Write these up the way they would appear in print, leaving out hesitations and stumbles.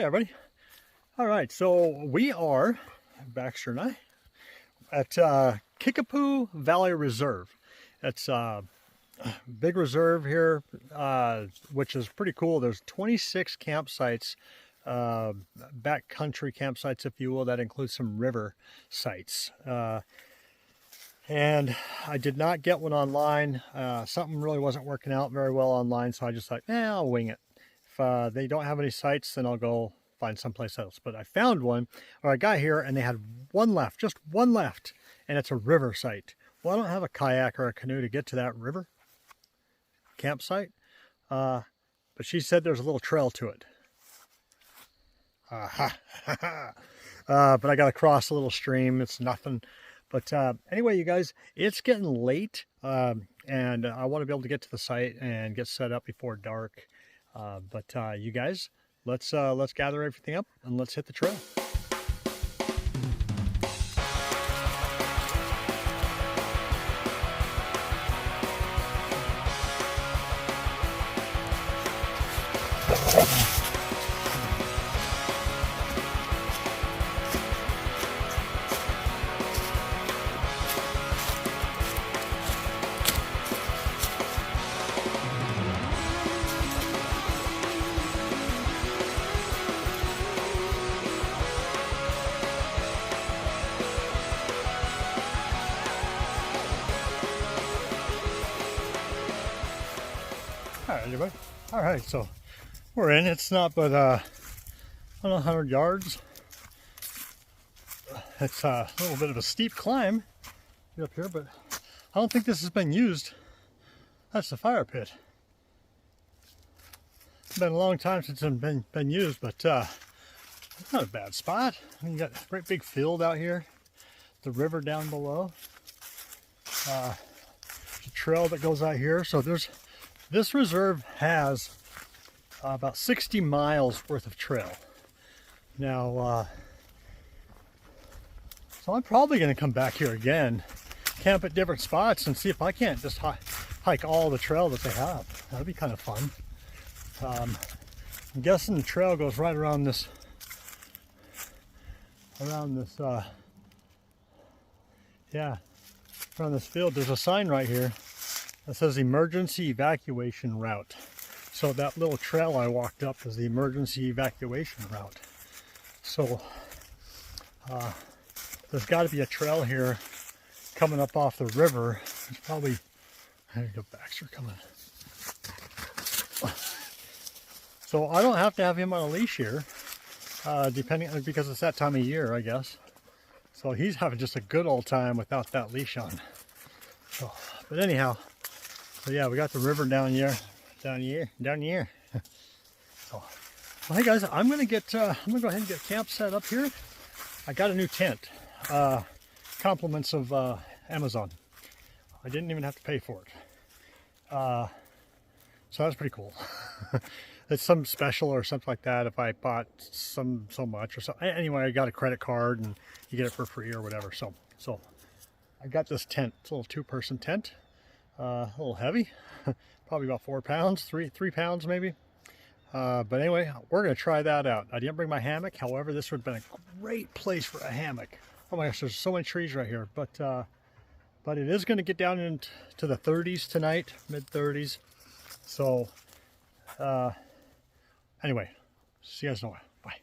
everybody. All right, so we are, Baxter and I, at Kickapoo Valley Reserve. It's a big reserve here, which is pretty cool. There's 26 campsites, backcountry campsites, if you will. That includes some river sites. And I did not get one online. Something really wasn't working out very well online, so I just thought, I'll wing it. If they don't have any sites, then I'll go find someplace else. But I found one, or I got here and they had one left, just one left, and it's a river site. Well, I don't have a kayak or a canoe to get to that river campsite, but she said there's a little trail to it. But I got to cross a little stream. It's nothing. But anyway, you guys, it's getting late, and I want to be able to get to the site and get set up before dark. But you guys, let's gather everything up and let's hit the trail. All right, everybody. All right, so we're in. It's not but I don't know, 100 yards. It's a little bit of a steep climb up here, but I don't think this has been used. That's the fire pit. It's been a long time since it's been used, but it's not a bad spot. I mean, you got a great big field out here, the river down below, the trail that goes out here. So this reserve has about 60 miles worth of trail. Now, so I'm probably going to come back here again, camp at different spots, and see if I can't just hike all the trail that they have. That'd be kind of fun. I'm guessing the trail goes right around this, around this field. There's a sign right here that says emergency evacuation route. So that little trail I walked up is the emergency evacuation route. So there's got to be a trail here coming up off the river. There's probably, there you go, Baxter coming. So I don't have to have him on a leash here, because it's that time of year, I guess. So he's having just a good old time without that leash on. So, but anyhow, so yeah, we got the river down here. So, well, hey guys, I'm gonna go ahead and get camp set up here. I got a new tent, compliments of Amazon. I didn't even have to pay for it. So that's pretty cool. It's some special or something like that. If I bought so much or so, anyway, I got a credit card and you get it for free or whatever. So I got this tent. It's a little 2-person tent, a little heavy, probably about 4 pounds, 3 pounds maybe. But anyway, we're gonna try that out. I didn't bring my hammock. However, this would have been a great place for a hammock. Oh my gosh, there's so many trees right here. But it is going to get down into the 30s tonight, mid 30s. So anyway, see you guys tomorrow. Bye.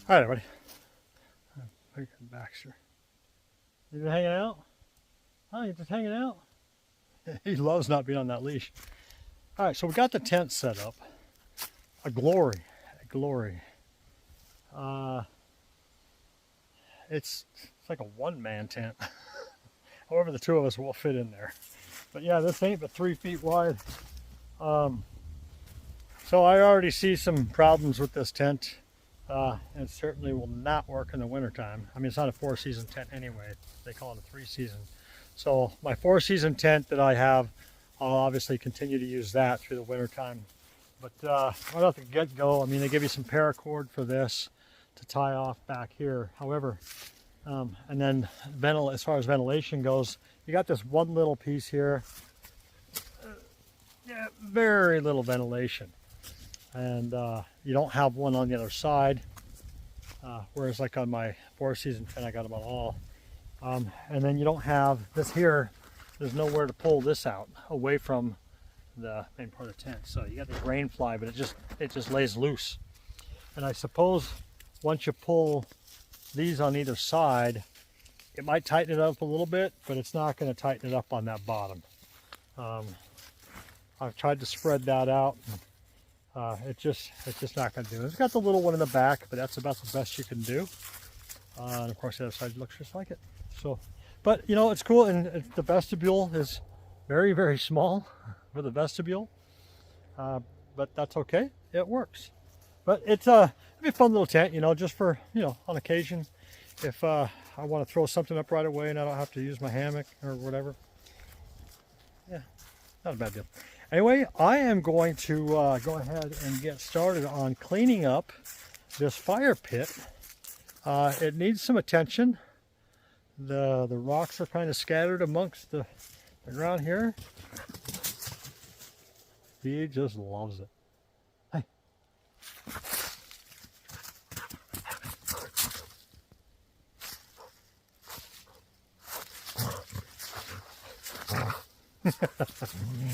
All right, everybody. Baxter. You just hanging out? Oh, you just hanging out? He loves not being on that leash. All right, so we got the tent set up. A glory. It's like a one-man tent. However, the two of us will fit in there. But yeah, this ain't but 3 feet wide. So I already see some problems with this tent. And it certainly will not work in the wintertime. I mean, it's not a 4-season tent anyway. They call it a 3-season. So my 4-season tent that I have, I'll obviously continue to use that through the wintertime. But right off the get-go, I mean, they give you some paracord for this to tie off back here. However, and then as far as ventilation goes, you got this one little piece here. Yeah, very little ventilation. And you don't have one on the other side. Whereas like on my 4-season fin, I got them on all. And then you don't have this here. There's nowhere to pull this out away from the main part of the tent. So you got the rain fly, but it just lays loose. And I suppose once you pull these on either side, it might tighten it up a little bit, but it's not going to tighten it up on that bottom. I've tried to spread that out. It's just not going to do it. It's got the little one in the back, but that's about the best you can do. And of course the other side looks just like it. So, but you know, it's cool, and the vestibule is very, very small for the vestibule. But that's okay. It works. But it'd be a fun little tent, you know, just for, you know, on occasion, if I want to throw something up right away and I don't have to use my hammock or whatever. Yeah, not a bad deal. Anyway, I am going to go ahead and get started on cleaning up this fire pit. It needs some attention. The rocks are kind of scattered amongst the ground here. He just loves it. Hey.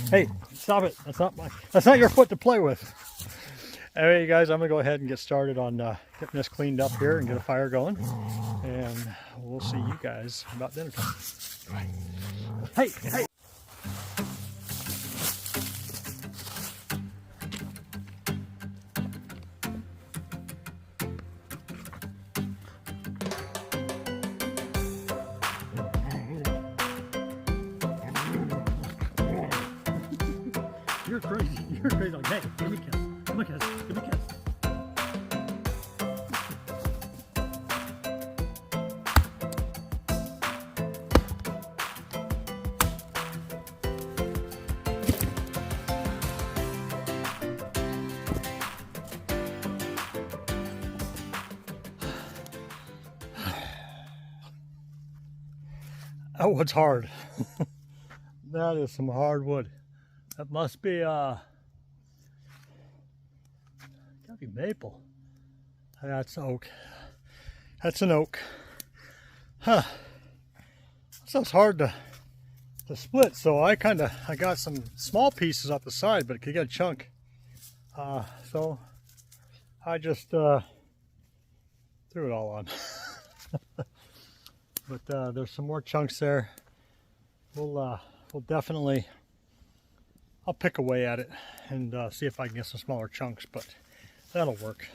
Hey, stop it. That's not your foot to play with. Anyway, you guys, I'm gonna go ahead and get started on getting this cleaned up here and get a fire going, and we'll see you guys about dinner time. Hey, hey. You're crazy. You're crazy. Like, hey, give me a kiss. Give me a kiss. Give me a kiss. That wood's hard. That is some hard wood. That must be gotta be maple. That's oak. That's an oak. Huh. Sounds hard to split, so I got some small pieces off the side, but it could get a chunk. So I just threw it all on. But there's some more chunks there. We'll definitely, I'll pick away at it and see if I can get some smaller chunks, but that'll work.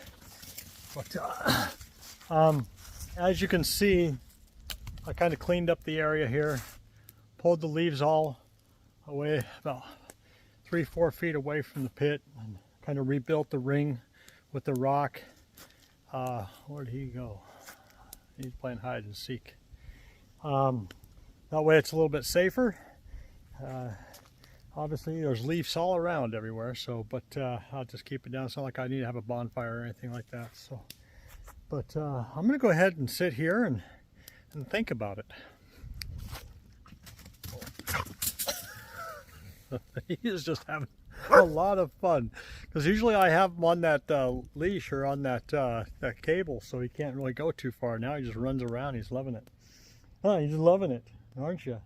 But as you can see, I kind of cleaned up the area here, pulled the leaves all away about 3-4 feet away from the pit, and kind of rebuilt the ring with the rock. Where'd he go? He's playing hide and seek. That way it's a little bit safer. Obviously there's leaves all around everywhere, so but I'll just keep it down. It's not like I need to have a bonfire or anything like that. So, but I'm gonna go ahead and sit here and think about it. He is just having a lot of fun, because usually I have him on that leash or on that cable, so he can't really go too far. Now he just runs around. He's loving it. Oh, you're loving it, aren't you?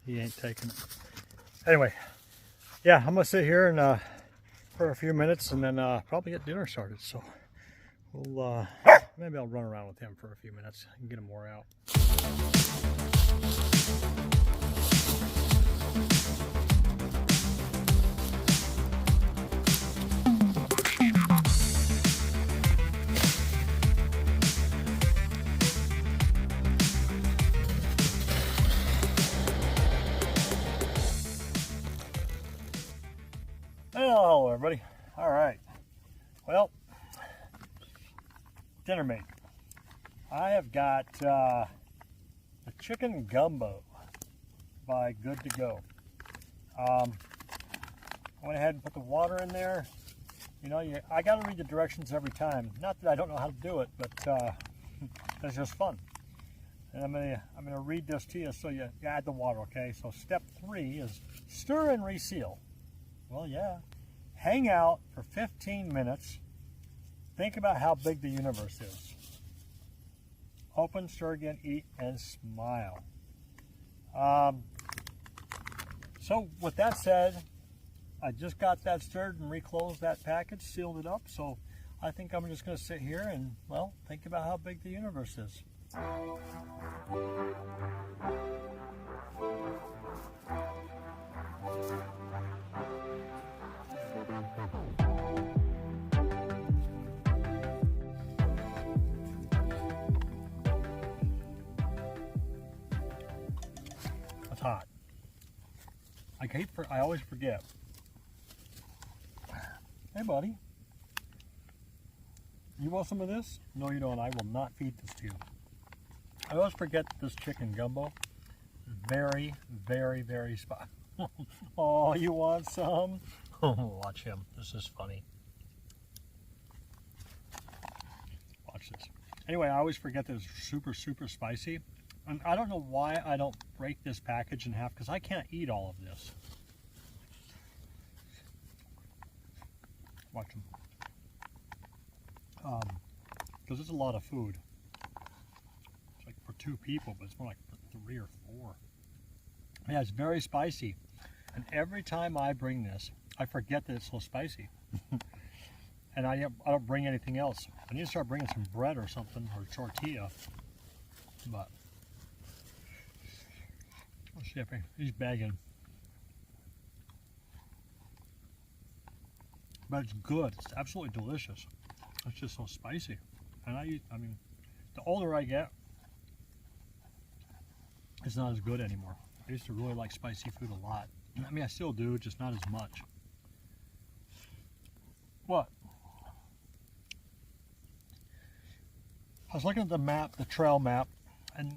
He ain't taking it. Anyway, yeah, I'm gonna sit here and for a few minutes, and then probably get dinner started. So we'll maybe I'll run around with him for a few minutes and get him wore out. Hello everybody. All right, well, dinner made. I have got the chicken gumbo by Good to Go. I went ahead and put the water in there. You know, I got to read the directions every time. Not that I don't know how to do it, but it's just fun. And I'm gonna read this to you so you add the water, okay? So step 3 is stir and reseal. Well, yeah. Hang out for 15 minutes. Think about how big the universe is. Open, stir again, eat, and smile. So with that said, I just got that stirred and reclosed that package, sealed it up. So I think I'm just going to sit here and, well, think about how big the universe is. It's hot. I always forget. Hey, buddy. You want some of this? No, you don't. I will not feed this to you. I always forget this chicken gumbo. Very, very, very spicy. Oh, you want some? Oh, watch him. This is funny. Watch this. Anyway, I always forget that it's super, super spicy. And I don't know why I don't break this package in half, because I can't eat all of this. Watch them. Because it's a lot of food. It's like for 2 people, but it's more like for 3 or 4. Yeah, it's very spicy. And every time I bring this, I forget that it's so spicy. And I don't bring anything else. I need to start bringing some bread or something, or tortilla. But let's see if he's begging. But it's good. It's absolutely delicious. It's just so spicy. And I mean, the older I get, it's not as good anymore. I used to really like spicy food a lot. I mean, I still do, just not as much. What? I was looking at the map, the trail map, and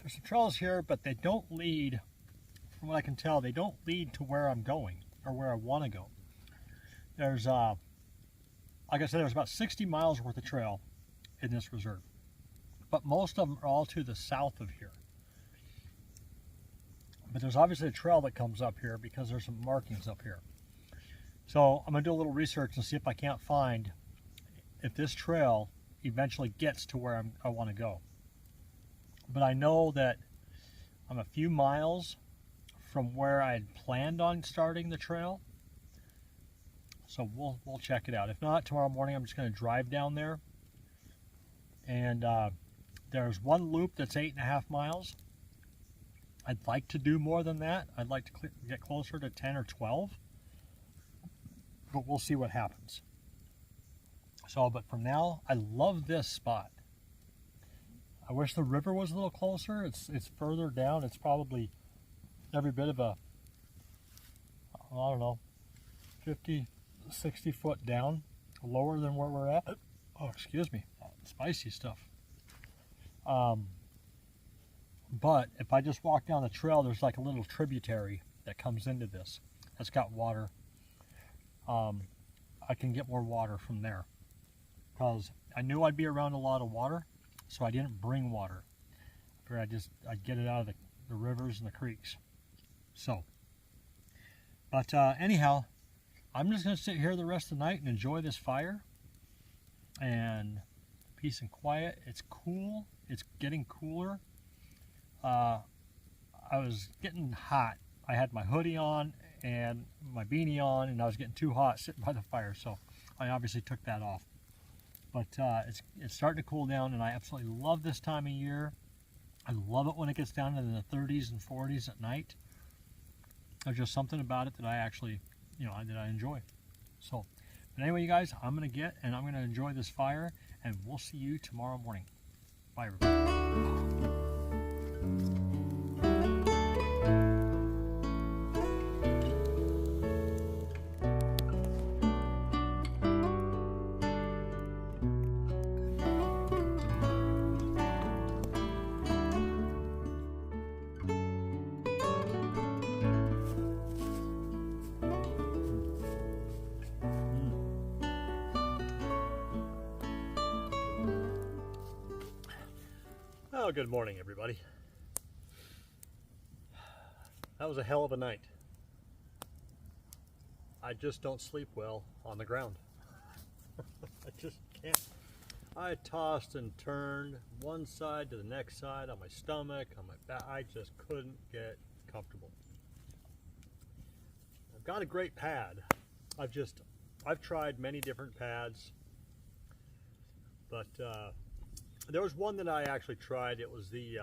there's some trails here, but they don't lead, from what I can tell, they don't lead to where I'm going or where I want to go. There's, like I said, there's about 60 miles worth of trail in this reserve, but most of them are all to the south of here. But there's obviously a trail that comes up here because there's some markings up here. So I'm going to do a little research and see if I can't find if this trail eventually gets to where I want to go. But I know that I'm a few miles from where I had planned on starting the trail. So we'll check it out. If not, tomorrow morning I'm just going to drive down there. And there's one loop that's 8.5 miles. I'd like to do more than that. I'd like to get closer to 10 or 12. But we'll see what happens. So, but for now, I love this spot. I wish the river was a little closer. It's further down. It's probably every bit of a, I don't know, 50, 60 foot down, lower than where we're at. Oh, excuse me, spicy stuff. But if I just walk down the trail, there's like a little tributary that comes into this. That's got water. I can get more water from there because I knew I'd be around a lot of water, so I didn't bring water. I'd get it out of the rivers and the creeks. So, but anyhow, I'm just going to sit here the rest of the night and enjoy this fire and peace and quiet. It's cool. It's getting cooler. I was getting hot. I had my hoodie on and my beanie on, and I was getting too hot sitting by the fire, so I obviously took that off. But it's starting to cool down, and I absolutely love this time of year. I love it when it gets down into the 30s and 40s at night. There's just something about it that I actually, that I enjoy. So, but anyway, you guys, I'm going to I'm going to enjoy this fire, and we'll see you tomorrow morning. Bye, everybody. Well, good morning, everybody. That was a hell of a night. I just don't sleep well on the ground. I just can't. I tossed and turned one side to the next side on my stomach, on my back. I just couldn't get comfortable. I've got a great pad. I've tried many different pads, but there was one that I actually tried. It was the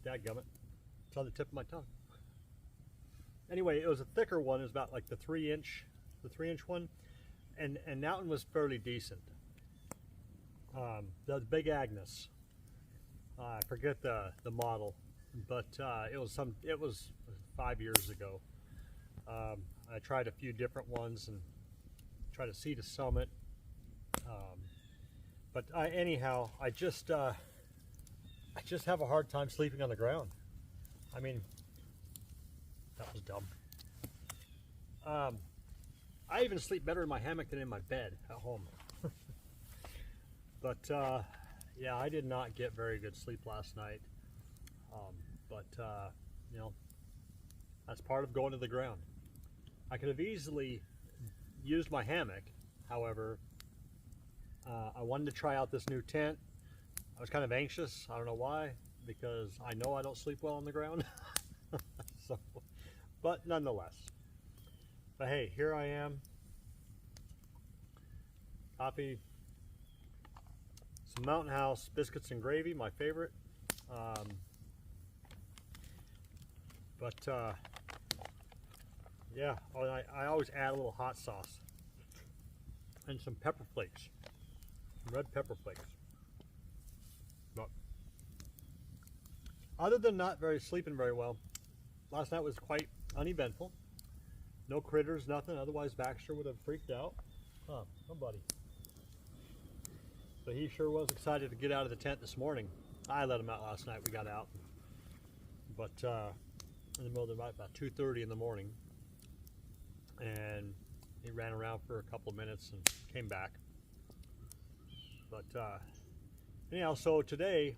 dadgummit. It's on the tip of my tongue. Anyway, it was a thicker one. It was about like the 3-inch one, and that one was fairly decent. That was Big Agnes. I forget the model, but it was 5 years ago. I tried a few different ones and tried to see the summit. But anyhow, I just have a hard time sleeping on the ground. I mean, that was dumb. I even sleep better in my hammock than in my bed at home. But yeah, I did not get very good sleep last night. But you know, that's part of going to the ground. I could have easily used my hammock. However, I wanted to try out this new tent. I was kind of anxious. I don't know why, because I know I don't sleep well on the ground. So, but nonetheless. But hey, here I am. Coffee, some Mountain House biscuits and gravy, my favorite. Yeah, I always add a little hot sauce and some pepper flakes, some red pepper flakes. But other than not sleeping very well, last night was quite uneventful. No critters, nothing. Otherwise, Baxter would have freaked out. Huh, oh buddy. But he sure was excited to get out of the tent this morning. I let him out last night. We got out, but in the middle of the night, about 2:30 in the morning, and he ran around for a couple of minutes and came back. But anyhow, so today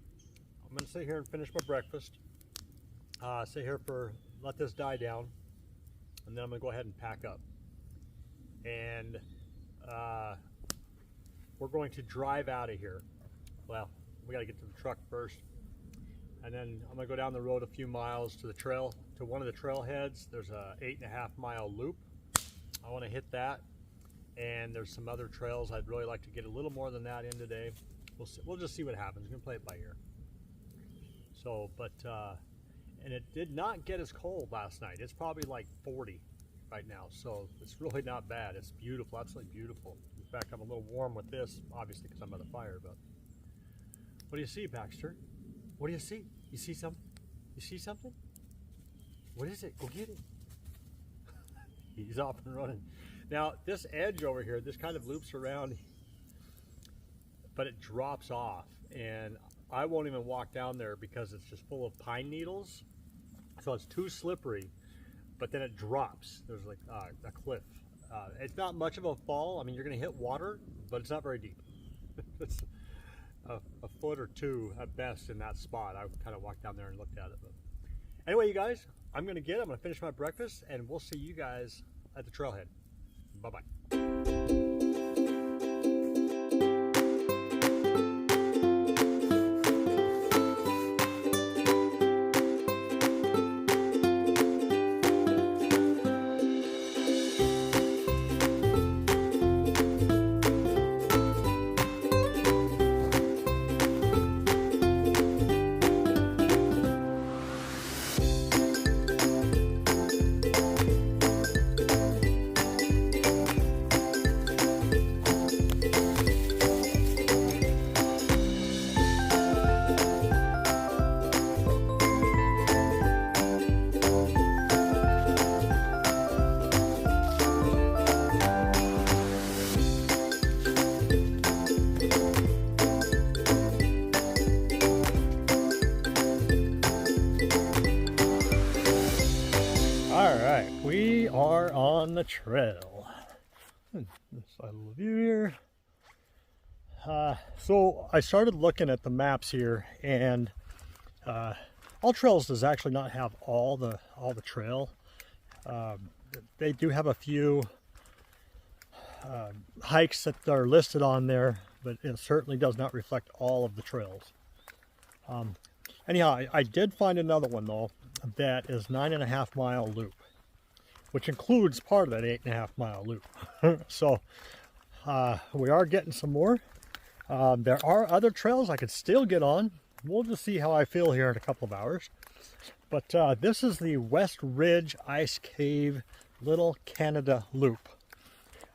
I'm going to sit here and finish my breakfast. Sit here let this die down, and then I'm going to go ahead and pack up. And we're going to drive out of here. Well, we got to get to the truck first, and then I'm going to go down the road a few miles to the trail, to one of the trailheads. There's a 8.5-mile loop. I want to hit that, and there's some other trails I'd really like to get a little more than that in today. We'll just see what happens. We're going to play it by ear. So, but and it did not get as cold last night. It's probably like 40 right now, so it's really not bad. It's beautiful, absolutely beautiful. In fact, I'm a little warm with this, obviously, because I'm by the fire. But what do you see, Baxter? What do you see? You see something? You see something? What is it? Go get it. He's off and running. Now, this edge over here, this kind of loops around, but it drops off, and I won't even walk down there because it's just full of pine needles. So it's too slippery, but then it drops. There's like a cliff. It's not much of a fall. I mean, you're going to hit water, but it's not very deep. It's a foot or two at best in that spot. I kind of walked down there and looked at it. But anyway, you guys, I'm going to finish my breakfast, and we'll see you guys at the trailhead. Bye-bye. We are on the trail. This side of the view here. So I started looking at the maps here, and All Trails does actually not have all the trail. They do have a few hikes that are listed on there, but it certainly does not reflect all of the trails. Anyhow, I did find another one though that is 9.5 mile loop, which includes part of that 8.5 mile loop. So we are getting some more. There are other trails I could still get on. We'll just see how I feel here in a couple of hours. But this is the West Ridge Ice Cave Little Canada Loop,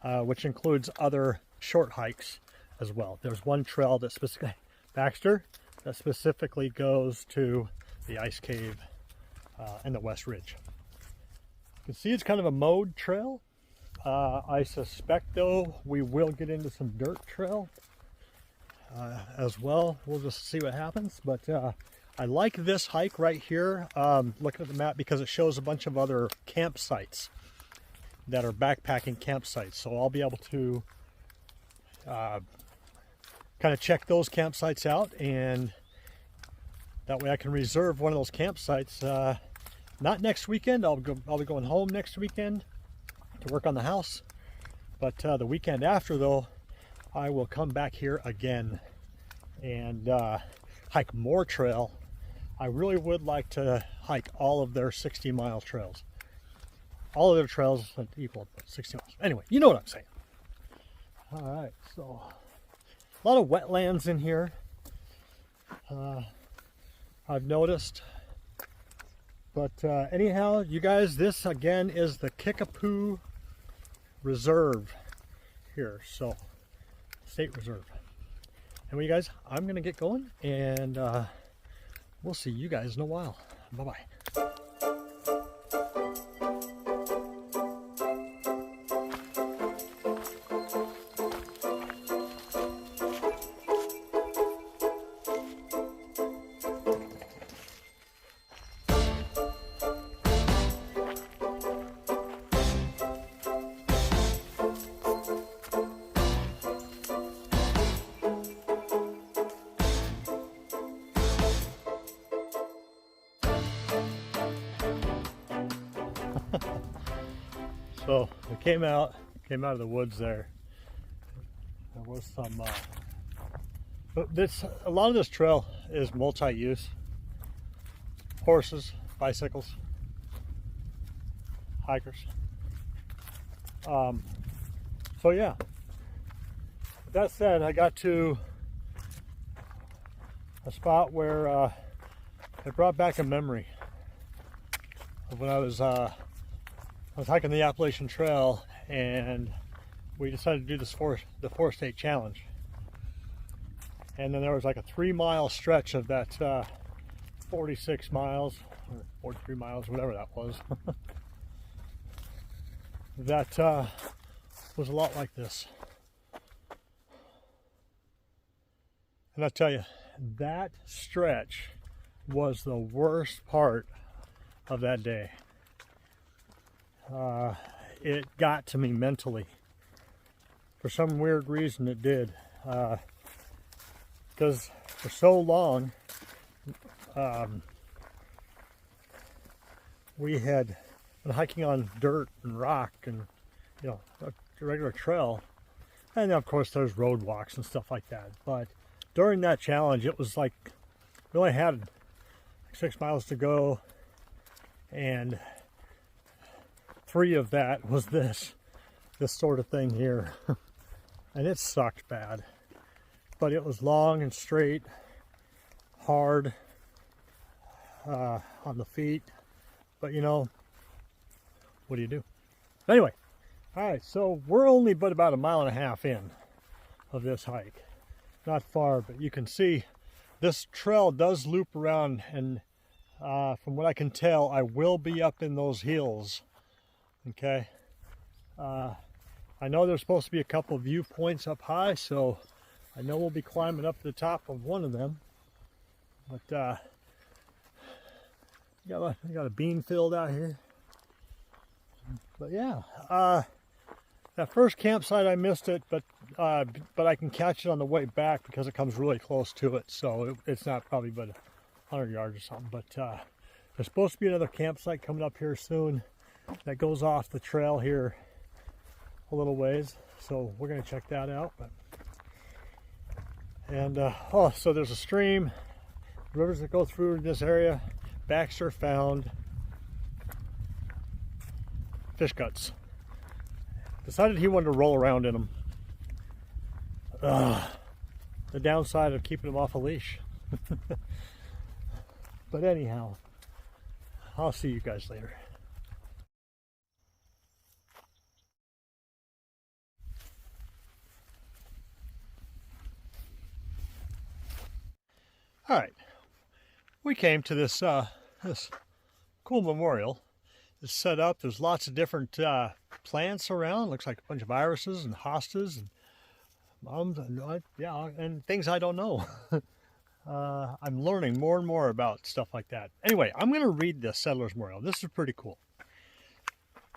which includes other short hikes as well. There's one trail that specifically, Baxter, that specifically goes to the ice cave and the West Ridge. You can see it's kind of a mowed trail. I suspect though we will get into some dirt trail as well. We'll just see what happens. But I like this hike right here, looking at the map, because it shows a bunch of other campsites that are backpacking campsites. So I'll be able to kind of check those campsites out, and that way I can reserve one of those campsites. Not next weekend. I'll be going home next weekend to work on the house, but the weekend after though, I will come back here again and hike more trail. I really would like to hike all of their 60-mile trails. All of their trails equal 60 miles. Anyway, you know what I'm saying. All right, so a lot of wetlands in here, I've noticed. But anyhow, you guys, this again is the Kickapoo Reserve here, so state reserve. Anyway, you guys, I'm gonna get going, and we'll see you guys in a while. Bye-bye. So we came out of the woods there. There was some, but a lot of this trail is multi-use. Horses, bicycles, hikers. So yeah. With that said, I got to a spot where it brought back a memory of when I was hiking the Appalachian Trail, and we decided to do the 4-state challenge. And then there was like a 3-mile stretch of that 46 miles or 43 miles, whatever that was. That was a lot like this. And I tell you, that stretch was the worst part of that day. It got to me mentally. For some weird reason it did. Because for so long, we had been hiking on dirt and rock and, you know, a regular trail. And of course there's road walks and stuff like that. But during that challenge, it was like, we only had like 6 miles to go, and 3 of that was this sort of thing here. And it sucked bad, but it was long and straight, hard on the feet, but you know, what do you do? Anyway, all right, so we're only but about 1.5 miles in of this hike. Not far, but you can see this trail does loop around, and from what I can tell, I will be up in those hills. Okay, I know there's supposed to be a couple of viewpoints up high, so I know we'll be climbing up to the top of one of them. But got a bean field out here. But yeah, that first campsite I missed it, but but I can catch it on the way back because it comes really close to it. So it's not probably but 100 yards or something. But there's supposed to be another campsite coming up here soon that goes off the trail here a little ways. So we're going to check that out. Oh, so there's a stream, rivers that go through this area. Baxter found fish guts. Decided he wanted to roll around in them. The downside of keeping them off a leash. But anyhow, I'll see you guys later. All right, we came to this this cool memorial. It's set up. There's lots of different plants around. Looks like a bunch of irises and hostas and mums and yeah, and things I don't know. I'm learning more and more about stuff like that. Anyway, I'm going to read this Settlers Memorial. This is pretty cool.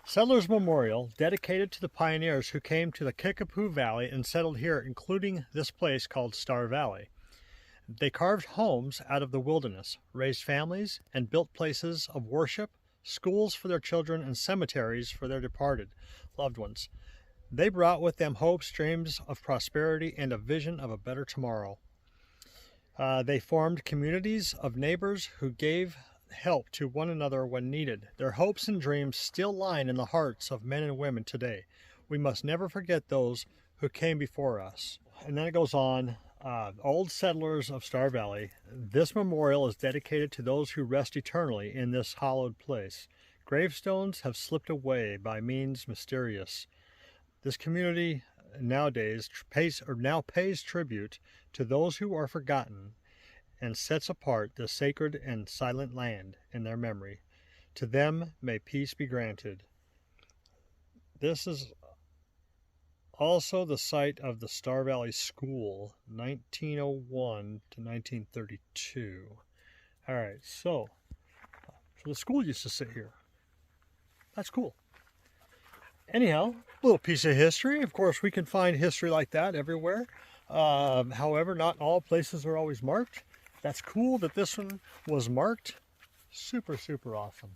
Settlers Memorial, dedicated to the pioneers who came to the Kickapoo Valley and settled here, including this place called Star Valley. They carved homes out of the wilderness, raised families, and built places of worship, schools for their children, and cemeteries for their departed loved ones. They brought with them hopes, dreams of prosperity, and a vision of a better tomorrow. They formed communities of neighbors who gave help to one another when needed. Their hopes and dreams still lie in the hearts of men and women today. We must never forget those who came before us. And then it goes on. Old settlers of Star Valley, this memorial is dedicated to those who rest eternally in this hallowed place. Gravestones have slipped away by means mysterious. This community nowadays pays tribute to those who are forgotten and sets apart the sacred and silent land in their memory. To them may peace be granted. This is also the site of the Star Valley School, 1901 to 1932. All right, so the school used to sit here. That's cool. Anyhow, a little piece of history. Of course, we can find history like that everywhere. However, not all places are always marked. That's cool that this one was marked. Super, super awesome.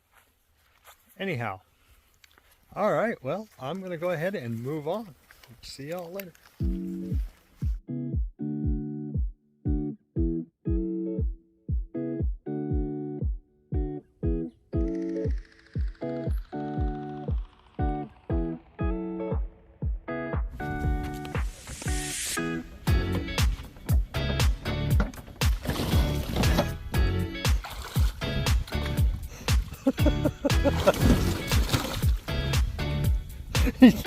Anyhow, all right, well, I'm going to go ahead and move on. See y'all later.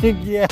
Yeah.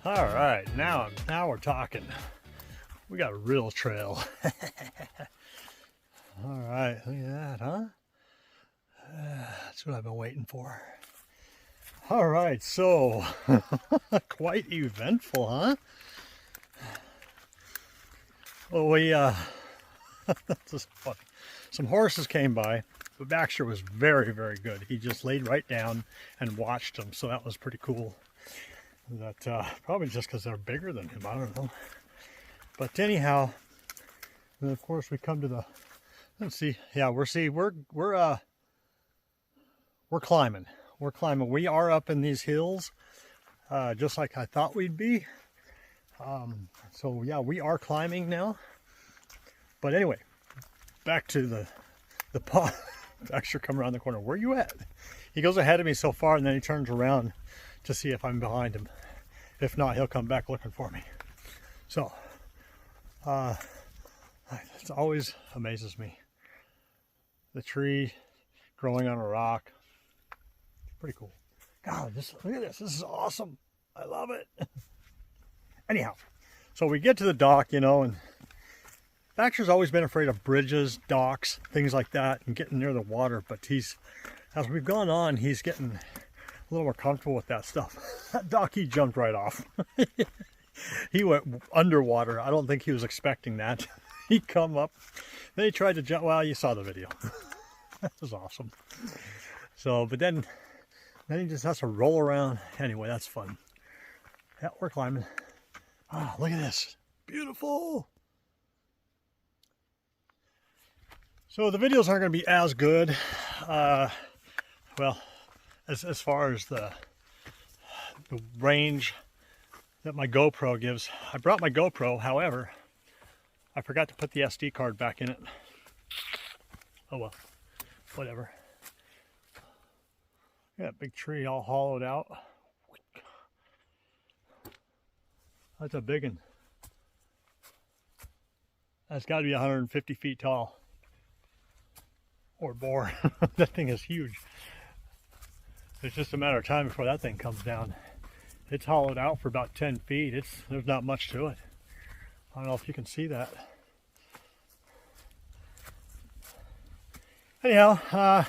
All right, now we're talking. We got a real trail. All right, look at that, huh? That's what I've been waiting for. All right, so quite eventful, huh? Well, we that's just funny. Some horses came by, but Baxter was very, very good. He just laid right down and watched them, so that was pretty cool. That probably just because they're bigger than him. I don't know. But anyhow, then of course we come to the. Let's see. Yeah, we're climbing. We're climbing. We are up in these hills, just like I thought we'd be. So yeah, we are climbing now. But anyway, back to the pond. Baxter come around the corner. Where you at? He goes ahead of me so far, and then he turns around to see if I'm behind him. If not, he'll come back looking for me. So, it always amazes me. The tree growing on a rock. Pretty cool. God, look at this. This is awesome. I love it. Anyhow, so we get to the dock, you know, and Baxter's always been afraid of bridges, docks, things like that, and getting near the water. But as we've gone on, he's getting a little more comfortable with that stuff. That dock, he jumped right off. He went underwater. I don't think he was expecting that. He'd come up. Then he tried to jump. Well, you saw the video. That was awesome. So, but then he just has to roll around. Anyway, that's fun. Yeah, we're climbing. Ah, look at this. Beautiful. So the videos aren't going to be as good. Well, as far as the range that my GoPro gives. I brought my GoPro, however, I forgot to put the SD card back in it. Oh well, whatever. Yeah, big tree all hollowed out. That's a big one. That's got to be 150 feet tall. Or more. That thing is huge. It's just a matter of time before that thing comes down. It's hollowed out for about 10 feet. There's not much to it. I don't know if you can see that. Anyhow,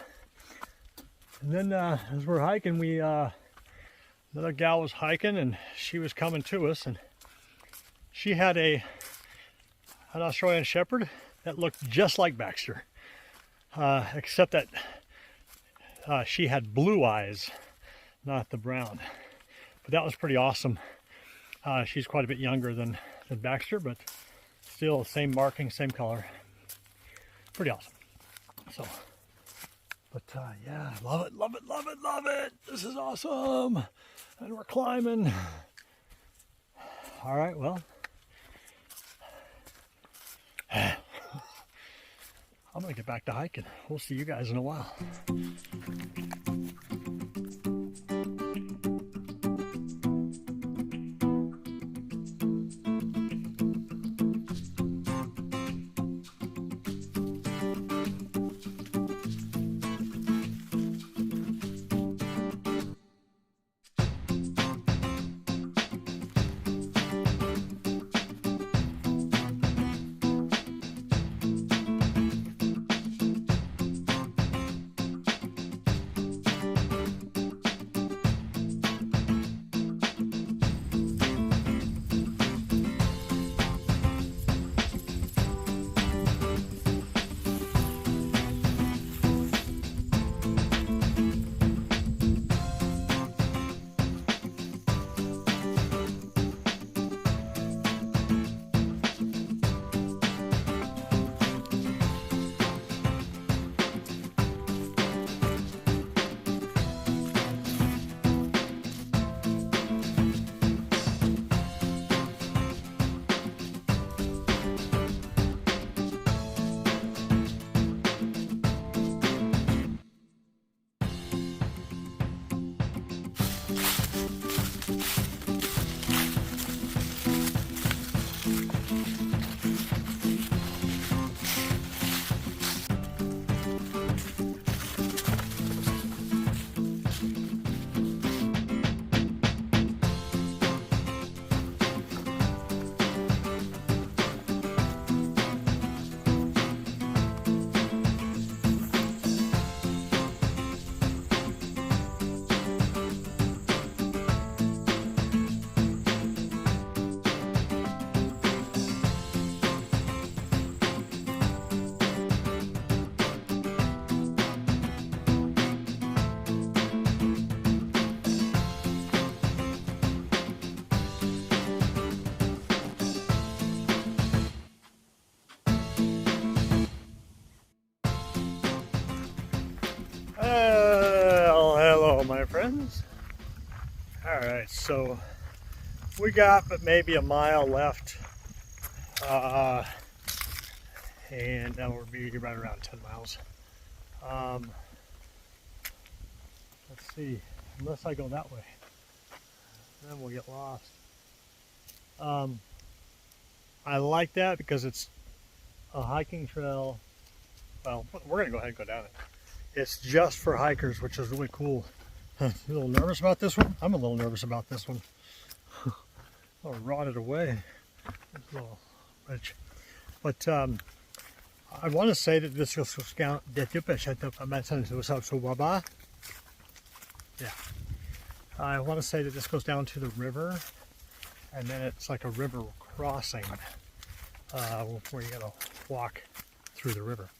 and then as we're hiking, another gal was hiking, and she was coming to us, and she had an Australian Shepherd that looked just like Baxter, except that she had blue eyes, not the brown. But that was pretty awesome. She's quite a bit younger than Baxter, but still same marking, same color. Pretty awesome. So, but yeah, love it, love it, love it, love it. This is awesome. And we're climbing. All right, well, I'm gonna get back to hiking. We'll see you guys in a while. Well, hello my friends. Alright, so we got but maybe a mile left, and then we'll be right around 10 miles. Let's see, unless I go that way, then we'll get lost. I like that because it's a hiking trail. Well, we're going to go ahead and go down it. It's just for hikers, which is really cool. You a little nervous about this one? I'm a little nervous about this one. Oh, rotted away. It's a little rich. But I want to say that this goes down. Yeah. I want to say that this goes down to the river, and then it's like a river crossing where you gotta walk through the river.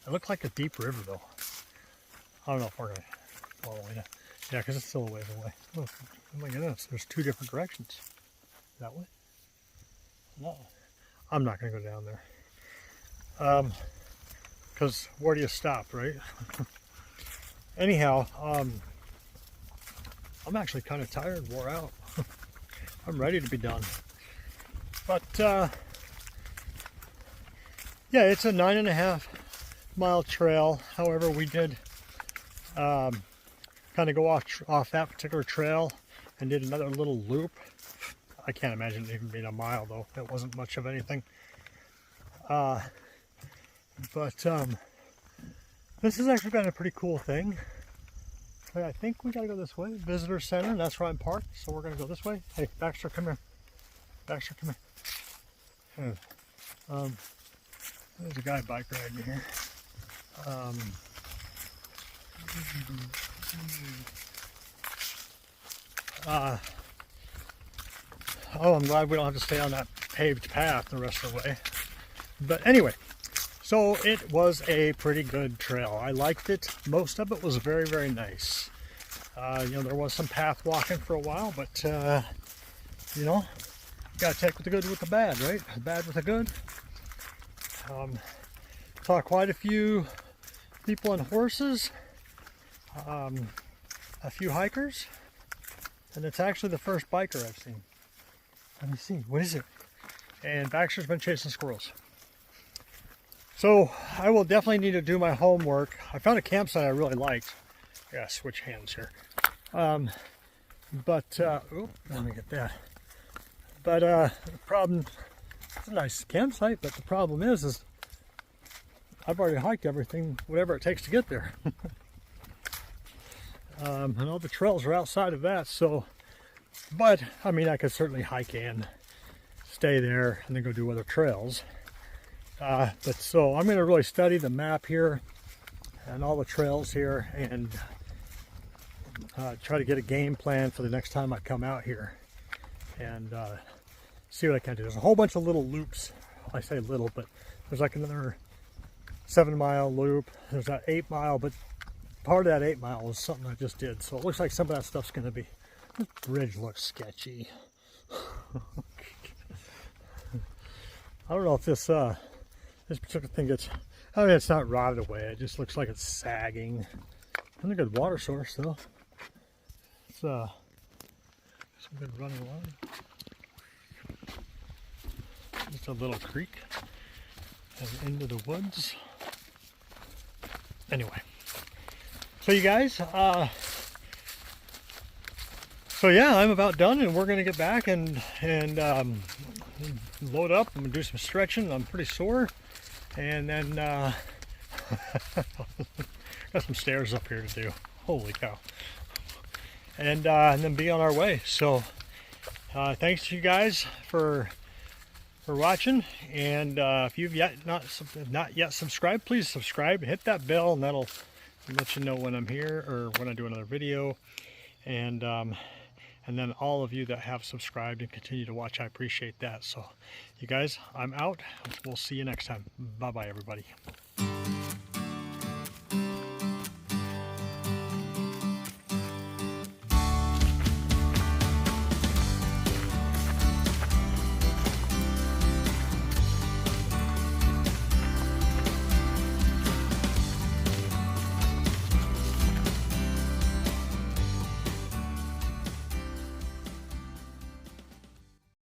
It looked like a deep river though. I don't know if we're gonna go all the way down. Yeah, because it's still a ways away. Oh my goodness, there's two different directions. That way? No. I'm not gonna go down there. Because where do you stop, right? Anyhow, I'm actually kind of tired, wore out. I'm ready to be done. But yeah, it's a 9.5 mile trail. However, we did kind of go off that particular trail and did another little loop. I can't imagine it even being a mile though. It wasn't much of anything. But this has actually been a pretty cool thing. I think we gotta go this way. Visitor center, that's where I'm parked, so we're gonna go this way. Hey, Baxter, come here. Baxter, come here. There's a guy bike riding here. Oh, I'm glad we don't have to stay on that paved path the rest of the way. But anyway, so it was a pretty good trail. I liked it. Most of it was very, very nice. You know, there was some path walking for a while, but you know, you gotta take with the good with the bad, right? The bad with the good. Saw quite a few people on horses, a few hikers, and it's actually the first biker I've seen. Let me see, what is it? And Baxter's been chasing squirrels. So I will definitely need to do my homework. I found a campsite I really liked. I gotta switch hands here. Let me get that. But the problem, it's a nice campsite, but the problem is I've already hiked everything, whatever it takes to get there. And all the trails are outside of that, so, but I mean, I could certainly hike in, stay there, and then go do other trails. But so I'm going to really study the map here and all the trails here and try to get a game plan for the next time I come out here and see what I can do. There's a whole bunch of little loops. I say little, but there's like another 7-mile loop. There's that 8-mile, but part of that 8-mile was something I just did. So it looks like some of that stuff's going to be, this bridge looks sketchy. I don't know if this particular thing gets, I mean, it's not rotted away. It just looks like it's sagging. And a good water source though. It's some good running water. Just a little creek and into the woods. Anyway, so you guys, so yeah, I'm about done, and we're gonna get back and load up. I'm gonna do some stretching. I'm pretty sore, and then got some stairs up here to do. Holy cow! And then be on our way. So thanks to you guys for watching, and if you've not yet subscribed, please subscribe, hit that bell, and that'll let you know when I'm here or when I do another video. And then all of you that have subscribed and continue to watch, I appreciate that. So you guys, I'm out. We'll see you next time. Bye bye everybody.